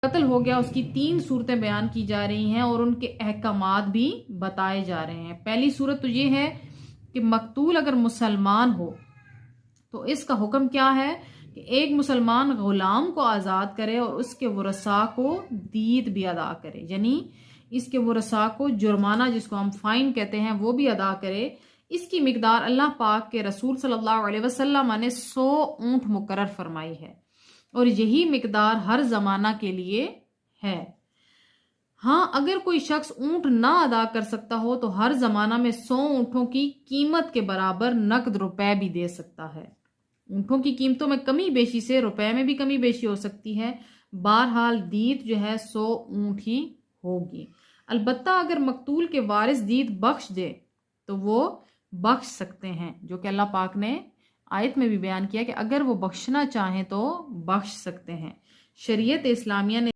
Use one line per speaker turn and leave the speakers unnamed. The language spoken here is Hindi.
कत्ल हो गया उसकी 3 सूरतें बयान की जा रही हैं और उनके अहकामात भी बताए जा रहे हैं। पहली सूरत तो ये है कि मकतूल अगर मुसलमान हो तो इसका हुक्म क्या है कि एक मुसलमान गुलाम को आज़ाद करे और उसके वरसा को दीद भी अदा करे, यानी इसके वरसा को जुर्माना जिसको हम फाइन कहते हैं वो भी अदा करे। इसकी मिकदार अल्लाह पाक के रसूल सल्लल्लाहु अलैहि वसल्लम ने 100 ऊंट मुकर्रर फरमाई है और यही मिकदार हर जमाना के लिए है। हाँ, अगर कोई शख्स ऊंट ना अदा कर सकता हो तो हर जमाना में 100 ऊंटों की कीमत के बराबर नकद रुपए भी दे सकता है। ऊंटों की कीमतों में कमी बेशी से रुपए में भी कमी बेशी हो सकती है। बहरहाल दीद जो है 100 ऊंट ही होगी। अलबत्ता अगर मकतूल के वारिस दीद बख्श दे तो वो बख्श सकते हैं, जो कि अल्लाह पाक ने आयत में भी बयान किया कि अगर वो बख्शना चाहें तो बख्श सकते हैं। शरीयत इस्लामिया ने